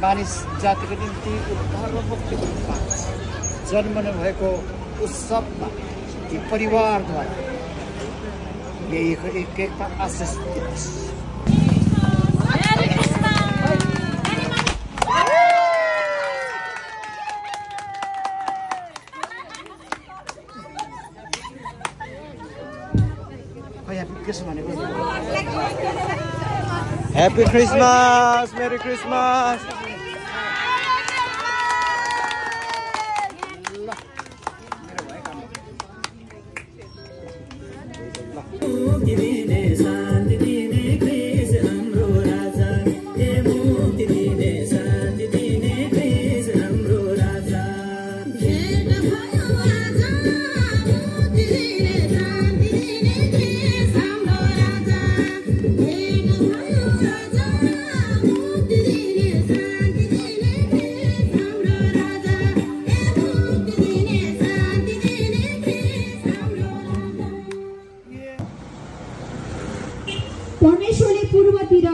मानिस जातिको निम्ति उद्धार र मुक्तिको निम्ति जन्मनु भएको उत्सवमा यी परिवारद्वारा ल्याइएको एकता आशिष दिनुहोस्। Happy Christmas! Merry Christmas! परमेश्वरले पूर्वतिर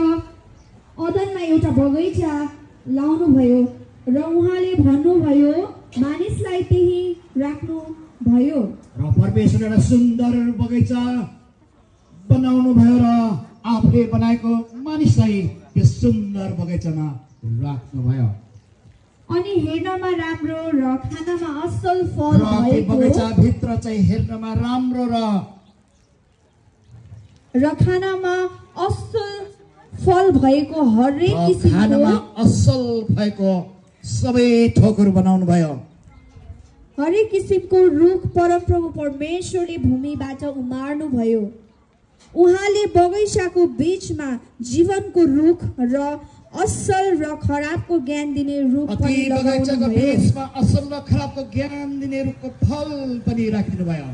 अदनमा एउटा बगैँचा लाउनु भयो र उहाँले भन्नुभयो मानिसलाई त्यही राख्नु भयो र परमेश्वरले एउटा सुन्दर बगैँचा बनाउनु भयो र आफूले बनाएको मानिसलाई त्यो सुन्दर बगैँचामा राख्नु भयो। अनि हेर्नमा राम्रो र खानमा असल फल भएको बगैँचा भित्र चाहिँ हेर्नमा राम्रो र खानामा असल फल भएको हरेक खानामा असल भएको सबै थोकहरू बनाउनु भयो। हरेक किसिमको रुख परमप्रभु परमेश्वरले भूमिबाट उमार्नु भयो। उहाँले बगैँचाको बीचमा जीवनको रुख र असल र खराबको ज्ञान दिने रुख पनि लगाउनु भयो। असल र खराबको ज्ञान दिने रुखको फल पनि राखिदिनु भयो।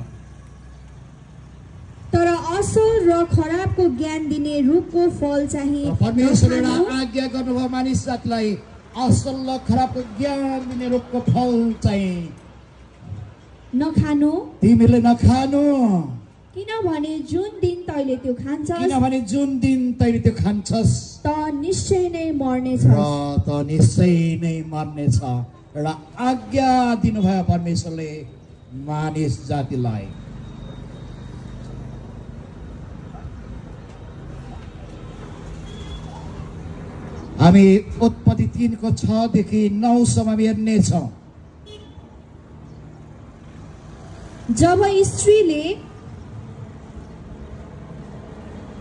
तर असल र खराबको ज्ञान दिने रुखको फल चाहिँ परमेश्वरले आज्ञा गर्नुभयो मानिस जातिलाई असल र खराबको ज्ञान दिने रुखको फल चाहिँ नखानु, तिमीले नखानु, किनभने जुन दिन तैले त्यो खान्छस् त निश्चय नै मर्नेछ र आज्ञा दिनुभयो परमेश्वरले मानिस जातिलाई। हामी उत्पत्ति 3:6 देखि 9 सम्म हेर्नेछौँ। जब स्त्रीले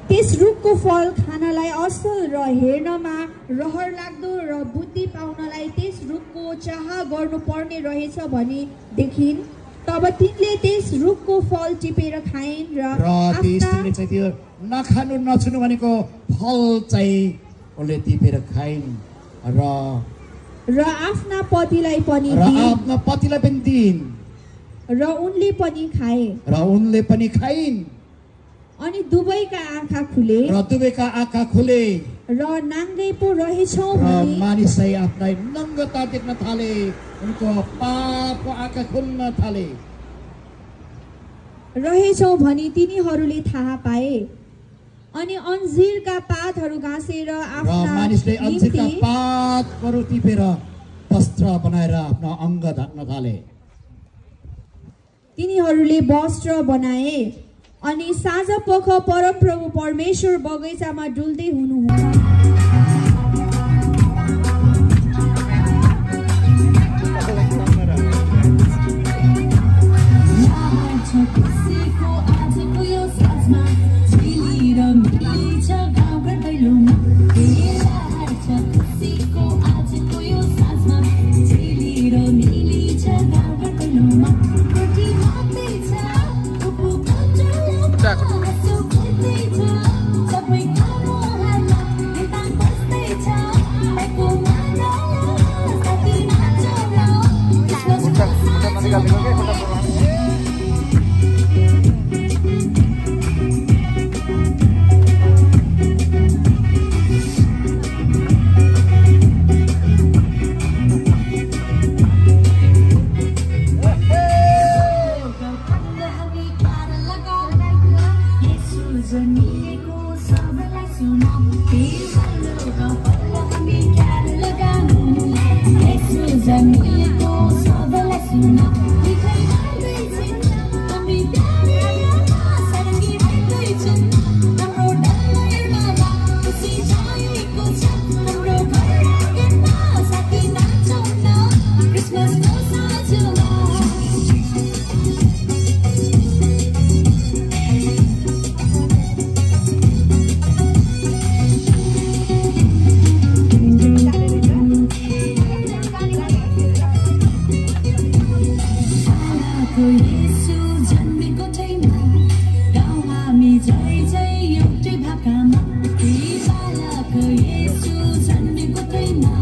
त्यस रुखको फल खानलाई असल र हेर्नमा रहर लाग्दो र बुद्धि पाउनलाई त्यस रुखको चाह गर्नु पर्ने रहेछ भनी देखिन्, तब तिनले त्यस रुखको फल टिपेर खाइन् र नखानु नछुनु भनेको फल चाहिँ उनले टिपेर खाइन् र आफ्ना पतिलाई पनि दिइन् र उनले पनि खाइन्। अनि दुवैका आँखा खुले र नाङ्गै पो रहेछौ भनी मानिसलाई आफूलाई नङ्गता देख्न थाले, उनको पापको आँखा खुल्न थाले रहेछौ भनी तिनीहरूले थाहा पाए। अनि अन्जीरका पातहरू घाँसेर मानिसले अन्जीरका पातहरू टिपेर वस्त्र बनाएर आफ्नो अङ्ग ढाक्न थाले। तिनीहरूले वस्त्र बनाए। अनि साँझ पख परमप्रभु परमेश्वर बगैँचामा डुल्दै हुनुहुन्छ। जन्मिएको सबैलाई सुन निकै गर्दैछन् हामी प्यारी सारङ्गी भएकैछन् हाम्रो डल्लैमा खुसी छाएको छ हाम्रो घर आँगनमा साथी नाचौँ न क्रिसमसको साँझमा येशू जन्मेको छैमा गाउँ हामी जय जय एउटै भाकामा बालक येशू जन्मेको छैमा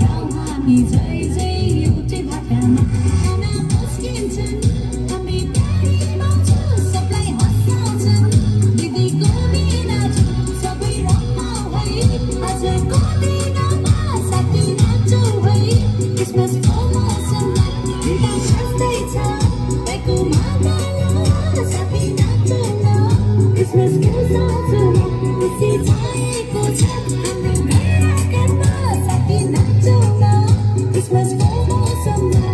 गाउँ हामी जय जय एउटै भाकामा खाना मुस्किन्छन् हामी प्यारी गाउँछौँ सबलाई हँसाउँछन् दिदीको बिना सबै रमाउ है आजको दिनमा साथी नाचौँ है क्रिसमसको मौसममा गीत बज्दैछ क्रिसमसको साँझमा खुसी छाएको छ हाम्रो घर आँगनमा साथी नाचौँ न क्रिसमसको मौसममा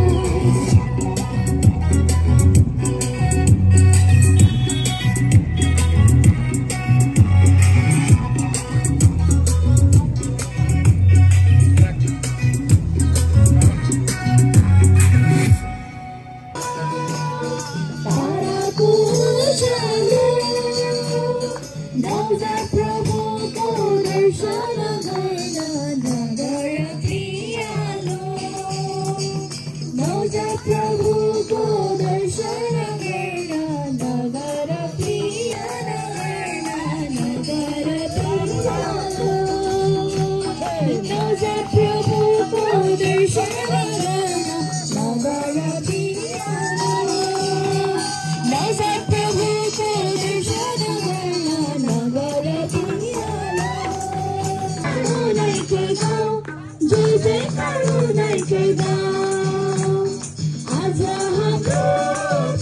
आज हाम्रो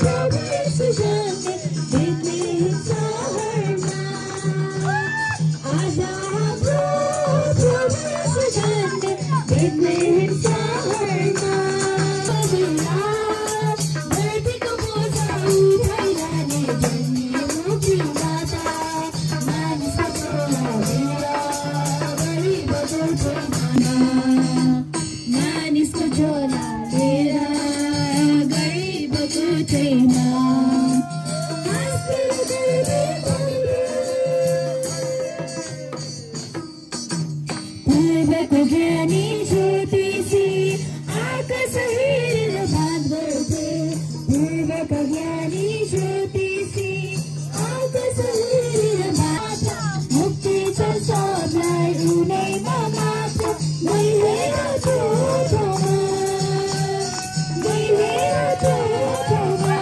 प्रवेश जन्मे बेथलेहेम सहरमा आज हाम्रो प्रवेश जन्मे बेथलेहेम सहरमा धरतीको बोझा उठाइरहने जन्मिएको पिता मानिसको गरीबको छोरा मानिसको छोरा मेरा गरीबको छैमा पूर्वको ज्ञानी ज्योतिषी आकाश हेरेर बात गर्थे पूर्वको ज्ञानी ज्योतिषी आकाश हेरेर बात मुक्ति छ सबलाई उनैमा मात्र गइहेर छोटोमा गइहेर छोटोमा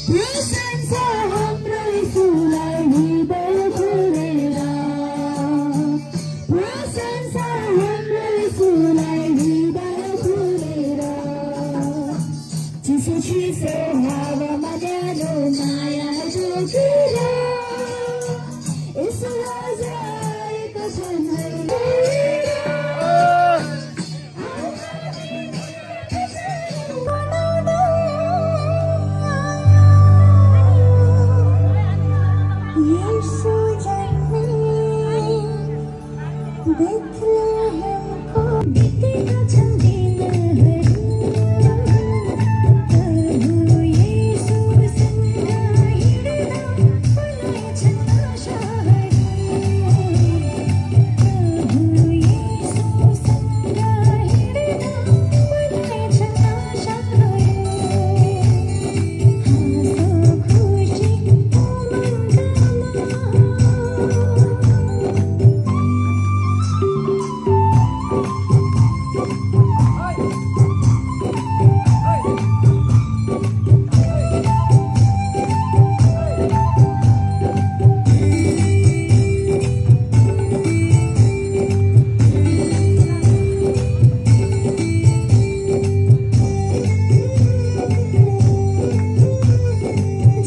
प्रशंसा हाम्रो यीशुलाई हृदय खोलेर प्रशंसा हाम्रो यीशुलाई हृदय खोलेर चिसो चिसो हावामा न्यानो माया जोगेर यसो आएको छन् यसो जन्मे बेथलेहेमको बितेका छन् दिनहरू प्रभु येशूसँग हिँड्दा बनाएछन् आशाहरू प्रभु येशूसँग हिँड्दा बनाएछन् आशाहरू हाँसो खुसी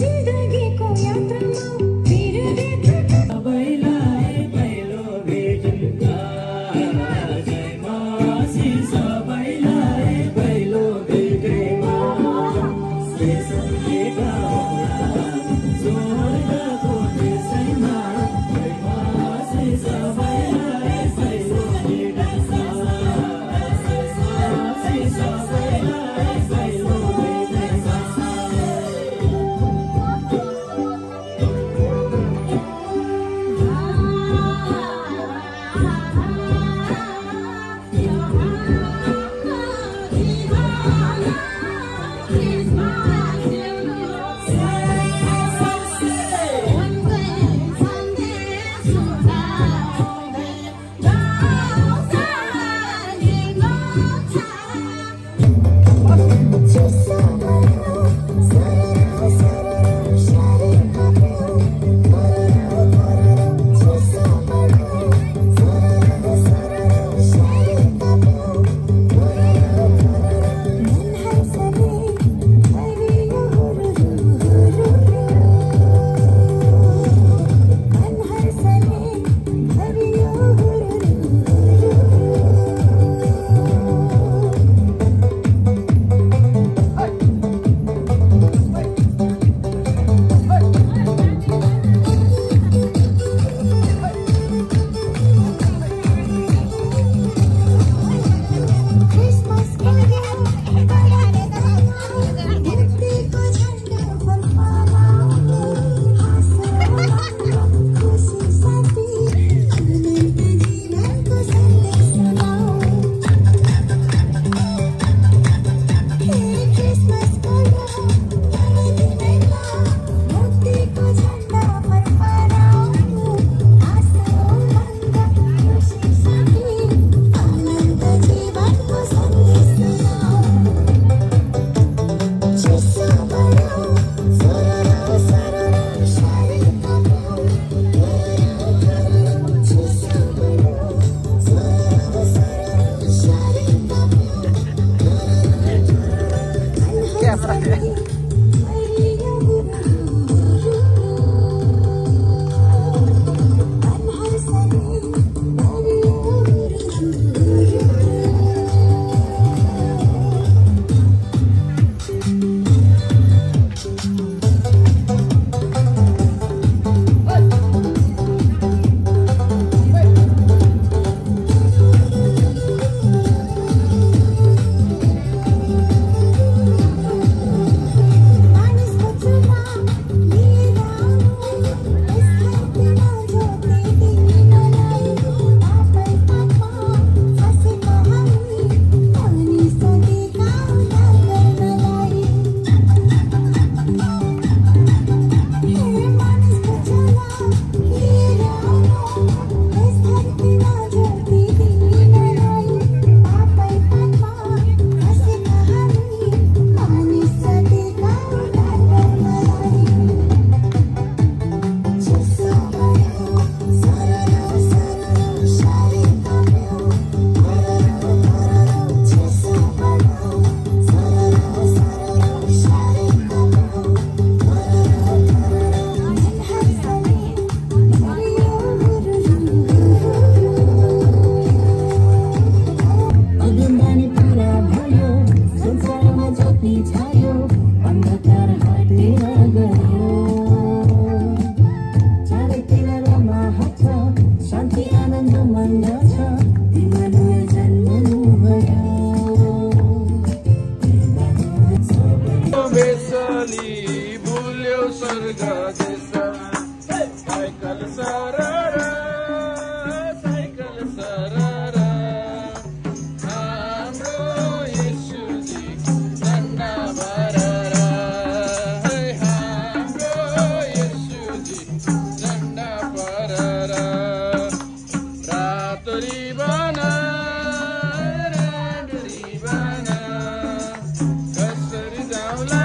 जिन्दगीको यात्रामा बेसली भुल्यो स्वर्ग देशमा साइकल सररा साइकल सररा हाम्रो येशूजी झन्डा भररा हाम्रो येशूजी झन्डा भररा रातो रिबना रेड रिबना कसरी जाउला